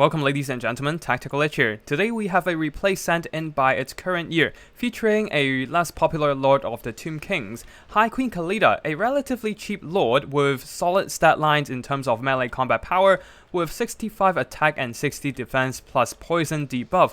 Welcome ladies and gentlemen, Tactical Lich here. Today we have a replay sent in by its current year, featuring a less popular Lord of the Tomb Kings, High Queen Khalida, a relatively cheap Lord with solid stat lines in terms of melee combat power, with 65 attack and 60 defense plus poison debuff.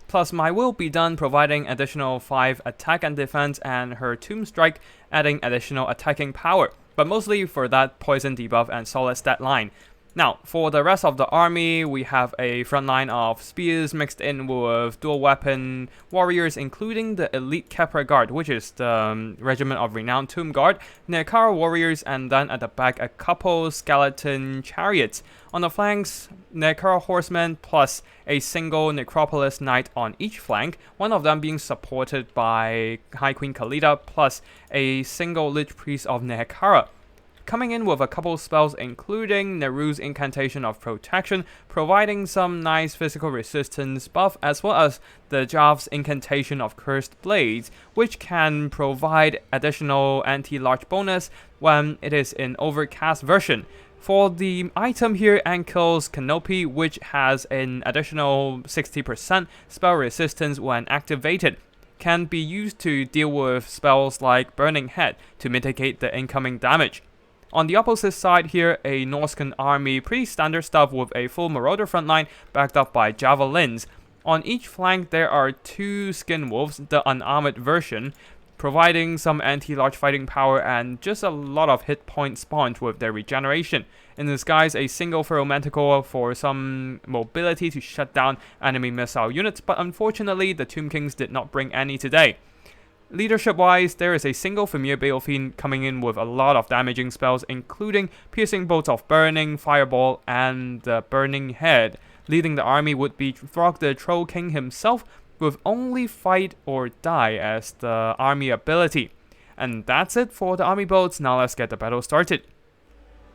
Plus my will be done providing additional 5 attack and defense, and her Tomb Strike adding additional attacking power, but mostly for that poison debuff and solid stat line. Now, for the rest of the army, we have a front line of spears mixed in with dual weapon warriors, including the elite Kepra Guard, which is the Regiment of Renowned Tomb Guard, Nekara warriors, and then at the back a couple skeleton chariots. On the flanks, Nekara horsemen plus a single Necropolis Knight on each flank, one of them being supported by High Queen Khalida plus a single Lich Priest of Nekara. Coming in with a couple spells including Neru's Incantation of Protection, providing some nice physical resistance buff, as well as the Dahv's Incantation of Cursed Blades, which can provide additional anti-large bonus when it is in overcast version. For the item here, Ankle's Canopy, which has an additional 60% spell resistance when activated, can be used to deal with spells like Burning Head to mitigate the incoming damage. On the opposite side here, a Norscan army, pretty standard stuff with a full Marauder frontline backed up by Javelins. On each flank there are 2 Skin Wolves, the unarmored version, providing some anti-large fighting power and just a lot of hit point sponge with their regeneration. In disguise, a single Ferromanticore for some mobility to shut down enemy missile units, but unfortunately the Tomb Kings did not bring any today. Leadership-wise, there is a single Familiar Balefine coming in with a lot of damaging spells, including Piercing Bolts of Burning, Fireball, and the Burning Head. Leading the army would be Throg the Troll King himself, with only Fight or Die as the army ability. And that's it for the army builds. Now let's get the battle started.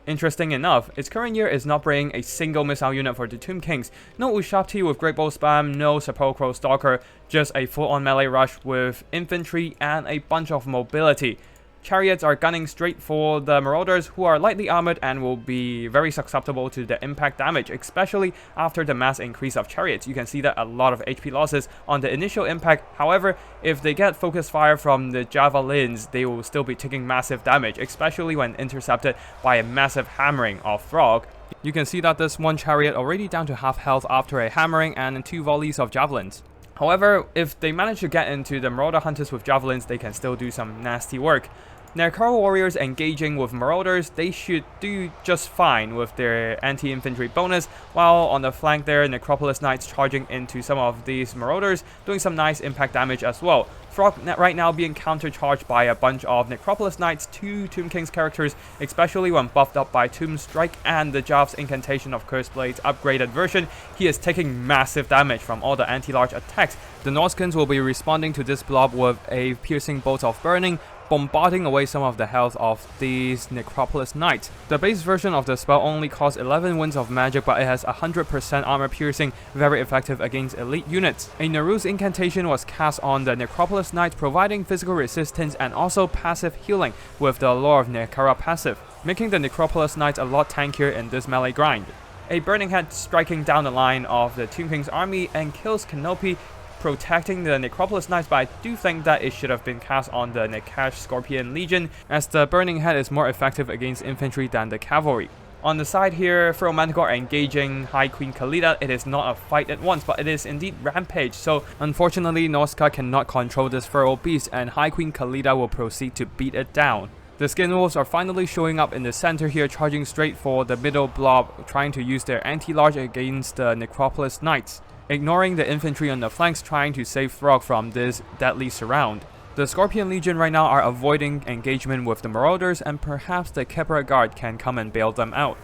Interesting enough, its current year is not bringing a single missile unit for the Tomb Kings. No Ushabti with Great Bow Spam, no Sepulchral Stalker, just a full-on melee rush with infantry and a bunch of mobility. Chariots are gunning straight for the Marauders, who are lightly armored and will be very susceptible to the impact damage, especially after the mass increase of chariots. You can see that a lot of HP losses on the initial impact. However, if they get focus fire from the Javelins, they will still be taking massive damage, especially when intercepted by a massive hammering of Throg. You can see that this one chariot already down to half health after a hammering and 2 volleys of Javelins. However, if they manage to get into the Marauder Hunters with Javelins, they can still do some nasty work. Nekara warriors engaging with Marauders, they should do just fine with their anti-infantry bonus, while on the flank there, Necropolis Knights charging into some of these Marauders, doing some nice impact damage as well. Throg right now being counter-charged by a bunch of Necropolis Knights, 2 Tomb Kings characters, especially when buffed up by Tomb Strike and the Dahv's Incantation of Cursed Blades upgraded version. He is taking massive damage from all the anti-large attacks. The Norscans will be responding to this blob with a Piercing Bolt of Burning, bombarding away some of the health of these Necropolis Knights. The base version of the spell only costs 11 winds of magic, but it has 100% armor piercing, very effective against elite units. A Neru's Incantation was cast on the Necropolis Knights, providing physical resistance and also passive healing with the Lore of Nekara passive, making the Necropolis Knights a lot tankier in this melee grind. A Burning Head striking down the line of the Tomb King's army and kills Canopy, protecting the Necropolis Knights, but I do think that it should have been cast on the Nekash Scorpion Legion, as the Burning Head is more effective against infantry than the cavalry. On the side here, Ferromanticore engaging High Queen Khalida. It is not a fight at once, but it is indeed Rampage, so unfortunately Norsca cannot control this feral beast, and High Queen Khalida will proceed to beat it down. The Skin Wolves are finally showing up in the center here, charging straight for the middle blob, trying to use their anti-large against the Necropolis Knights, ignoring the infantry on the flanks trying to save Throg from this deadly surround. The Scorpion Legion right now are avoiding engagement with the Marauders, and perhaps the Kepra Guard can come and bail them out.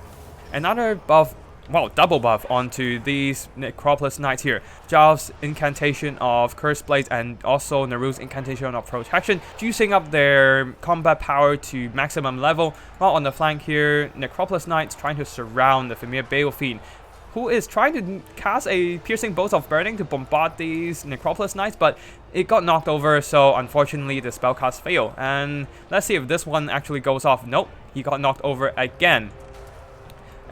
Another buff, well, double buff onto these Necropolis Knights here. Dahv's Incantation of Cursed Blades and also Neru's Incantation of Protection, juicing up their combat power to maximum level, while on the flank here, Necropolis Knights trying to surround the Familiar Balefine, who is trying to cast a Piercing Bolt of Burning to bombard these Necropolis Knights, but it got knocked over, so unfortunately the spellcast failed. And let's see if this one actually goes off. Nope, he got knocked over again.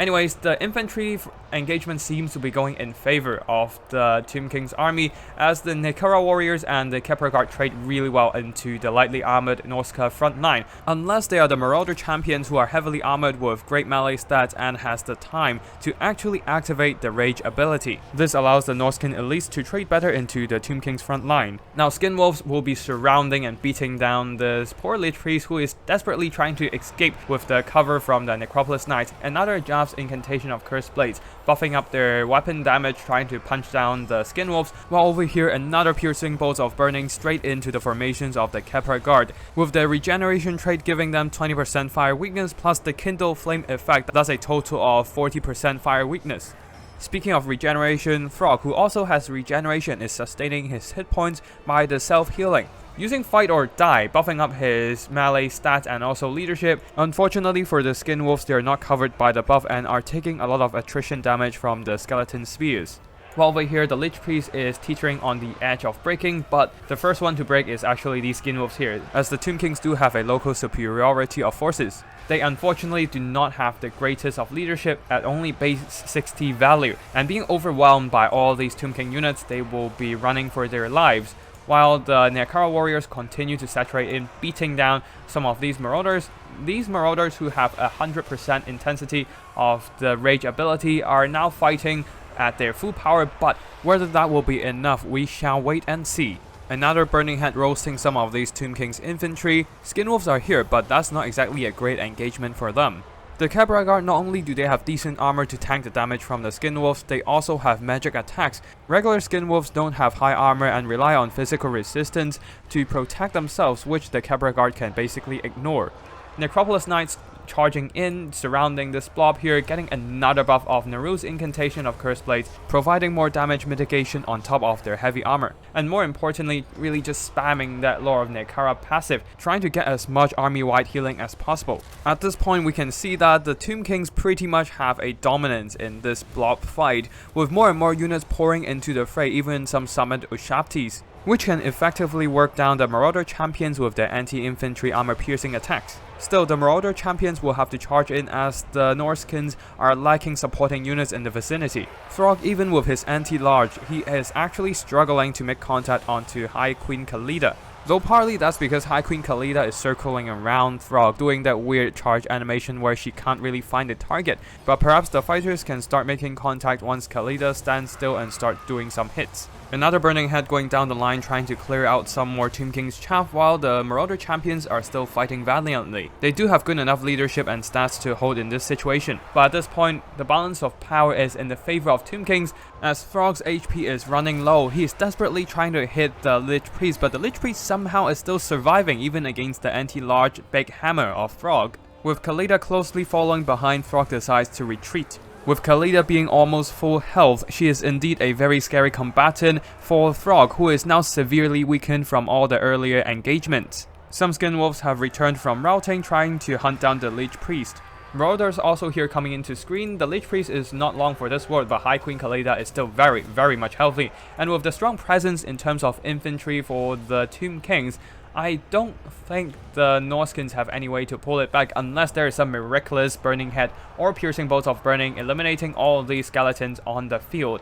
Anyways, the infantry engagement seems to be going in favor of the Tomb King's army, as the Nekara warriors and the Kepler Guard trade really well into the lightly armored Norsca front line, unless they are the Marauder champions who are heavily armored with great melee stats and has the time to actually activate the Rage ability. This allows the Norscan elites to trade better into the Tomb King's front line. Now Skin Wolves will be surrounding and beating down this poor Lich Priest who is desperately trying to escape with the cover from the Necropolis Knights. Another Dahv's incantation of Cursed Blades, buffing up their weapon damage, trying to punch down the Skin Wolves, while over here another piercing bolts of burning straight into the formations of the Kepler Guard, with the regeneration trait giving them 20% fire weakness plus the Kindle Flame effect. That's a total of 40% fire weakness. Speaking of regeneration, Frog, who also has regeneration, is sustaining his hit points by the self-healing, using Fight or Die, buffing up his melee stats and also leadership. Unfortunately for the Skin Wolves, they are not covered by the buff and are taking a lot of attrition damage from the Skeleton Spears. While over here, the Lich Priest is teetering on the edge of breaking, but the first one to break is actually these Skin Wolves here, as the Tomb Kings do have a local superiority of forces. They unfortunately do not have the greatest of leadership at only base 60 value, and being overwhelmed by all these Tomb King units, they will be running for their lives. While the Nekara warriors continue to saturate in beating down some of these marauders who have 100% intensity of the Rage ability are now fighting at their full power, but whether that will be enough, we shall wait and see. Another Burning Head roasting some of these Tomb King's infantry. Skin Wolves are here, but that's not exactly a great engagement for them. The Kepler Guard, not only do they have decent armor to tank the damage from the Skin Wolves, they also have magic attacks. Regular Skin Wolves don't have high armor and rely on physical resistance to protect themselves, which the Kepler Guard can basically ignore. Necropolis Knights charging in, surrounding this blob here, getting another buff of Naru's incantation of Cursed Blades, providing more damage mitigation on top of their heavy armor. And more importantly, really just spamming that Lore of Nekara passive, trying to get as much army-wide healing as possible. At this point, we can see that the Tomb Kings pretty much have a dominance in this blob fight, with more and more units pouring into the fray, even some summoned Ushabtis, which can effectively work down the Marauder champions with their anti-infantry armor-piercing attacks. Still, the Marauder champions will have to charge in as the Norskins are lacking supporting units in the vicinity. Throg, even with his anti-large, he is actually struggling to make contact onto High Queen Khalida. Though partly that's because High Queen Khalida is circling around Throg, doing that weird charge animation where she can't really find a target, but perhaps the fighters can start making contact once Khalida stands still and start doing some hits. Another Burning Head going down the line trying to clear out some more Tomb King's chaff, while the Marauder champions are still fighting valiantly. They do have good enough leadership and stats to hold in this situation, but at this point, the balance of power is in the favor of Tomb Kings, as Throg's HP is running low. He is desperately trying to hit the Lich Priest, but the Lich Priest somehow is still surviving even against the anti-large big hammer of Throg. With Khalida closely following behind, Throg decides to retreat. With Khalida being almost full health, she is indeed a very scary combatant for Throg, who is now severely weakened from all the earlier engagements. Some Skin Wolves have returned from routing, trying to hunt down the Lich Priest. Marauders also here coming into screen. The Lich Priest is not long for this world, but High Queen Khalida is still very much healthy. And with the strong presence in terms of infantry for the Tomb Kings, I don't think the Norskins have any way to pull it back unless there is some miraculous Burning Head or Piercing Bolts of Burning eliminating all these skeletons on the field.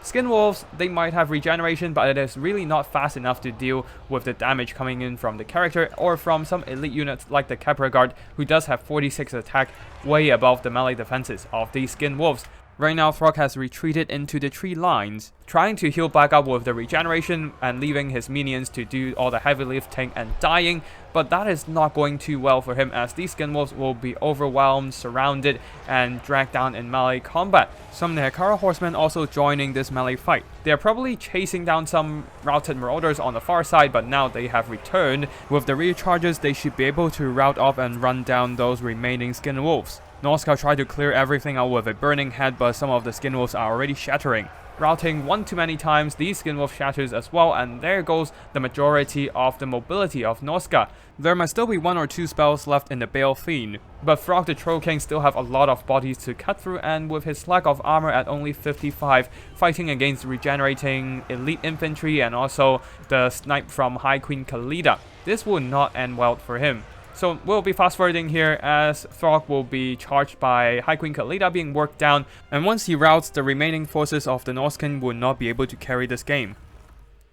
Skin Wolves, they might have regeneration, but it is really not fast enough to deal with the damage coming in from the character or from some elite units like the Kepler Guard, who does have 46 attack, way above the melee defenses of these Skin Wolves. Right now, Throg has retreated into the tree lines, trying to heal back up with the regeneration and leaving his minions to do all the heavy lifting and dying, but that is not going too well for him as these Skin Wolves will be overwhelmed, surrounded, and dragged down in melee combat. Some Nekara horsemen also joining this melee fight. They are probably chasing down some routed marauders on the far side, but now they have returned. With the rear charges, they should be able to rout off and run down those remaining Skin Wolves. Norsca tried to clear everything out with a Burning Head, but some of the Skin Wolves are already shattering. Routing one too many times, these Skin Wolf shatters as well, and there goes the majority of the mobility of Norsca. There might still be one or two spells left in the Bale Fiend, but Throg the Troll King still have a lot of bodies to cut through, and with his lack of armor at only 55, fighting against regenerating elite infantry and also the snipe from High Queen Khalida, this will not end well for him. So we'll be fast forwarding here as Throg will be charged by High Queen Khalida being worked down, and once he routs, the remaining forces of the Norscan will not be able to carry this game.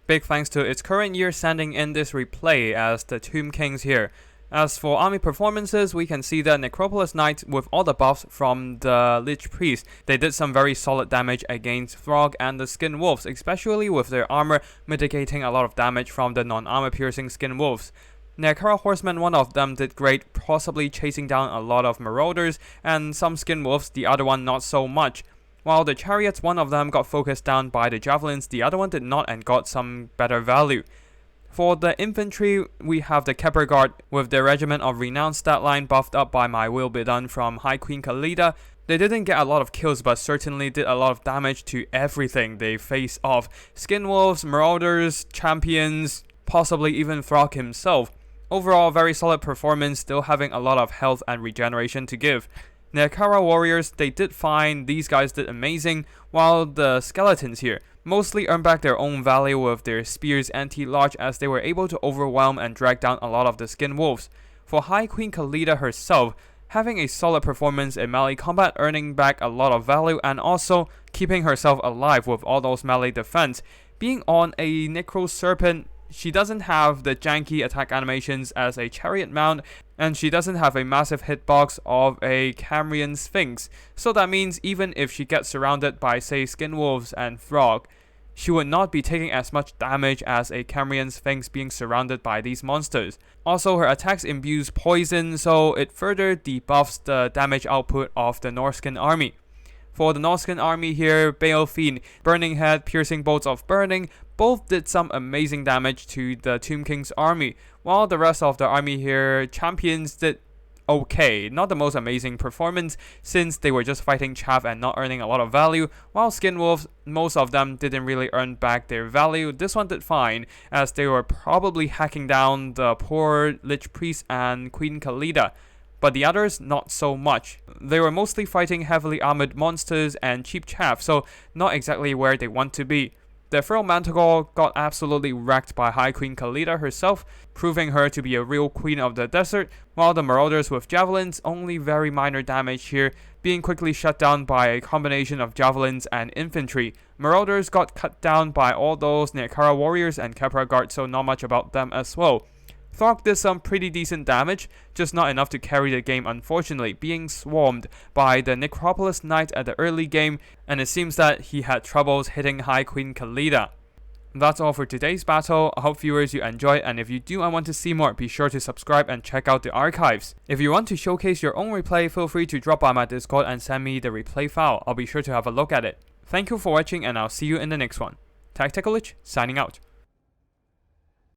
Big thanks to its current year sending in this replay as the Tomb Kings here. As for army performances, we can see that Necropolis Knights, with all the buffs from the Lich Priest, they did some very solid damage against Throg and the Skin Wolves, especially with their armor mitigating a lot of damage from the non-armor piercing Skin Wolves. Nekara Horsemen, one of them did great, possibly chasing down a lot of Marauders, and some Skin Wolves, the other one not so much. While the Chariots, one of them got focused down by the Javelins, the other one did not and got some better value. For the infantry, we have the Kepler Guard with their Regiment of Renown stat line buffed up by My Will Be Done from High Queen Khalida. They didn't get a lot of kills, but certainly did a lot of damage to everything they face off. Skin Wolves, Marauders, Champions, possibly even Throg himself. Overall, very solid performance, still having a lot of health and regeneration to give. Nekara Warriors, they did fine, these guys did amazing, while the Skeletons here mostly earned back their own value with their spears anti-large as they were able to overwhelm and drag down a lot of the Skin Wolves. For High Queen Khalida herself, having a solid performance in melee combat, earning back a lot of value and also keeping herself alive with all those melee defense. Being on a Necro Serpent, she doesn't have the janky attack animations as a Chariot Mount, and she doesn't have a massive hitbox of a Cambrian Sphinx, so that means even if she gets surrounded by, say, Skin Wolves and Throg, she would not be taking as much damage as a Cambrian Sphinx being surrounded by these monsters. Also, her attacks imbues poison, so it further debuffs the damage output of the Norscan army. For the Norscan army here, Bale Fiend, Burning Head, Piercing Bolts of Burning, both did some amazing damage to the Tomb King's army, while the rest of the army here, Champions, did okay. Not the most amazing performance, since they were just fighting chaff and not earning a lot of value, while Skin Wolves, most of them didn't really earn back their value. This one did fine, as they were probably hacking down the poor Lich Priest and Queen Khalida. But the others, not so much. They were mostly fighting heavily armored monsters and cheap chaff, so not exactly where they want to be. The Feral Manticore got absolutely wrecked by High Queen Khalida herself, proving her to be a real queen of the desert, while the Marauders with Javelins, only very minor damage here, being quickly shut down by a combination of Javelins and Infantry. Marauders got cut down by all those Nekara Warriors and Kepra Guard, so not much about them as well. Throg did some pretty decent damage, just not enough to carry the game unfortunately, being swarmed by the Necropolis Knight at the early game, and it seems that he had troubles hitting High Queen Khalida. That's all for today's battle. I hope viewers you enjoyed, and if you do and want to see more, be sure to subscribe and check out the archives. If you want to showcase your own replay, feel free to drop by my Discord and send me the replay file. I'll be sure to have a look at it. Thank you for watching, and I'll see you in the next one. Tactical Lich, signing out.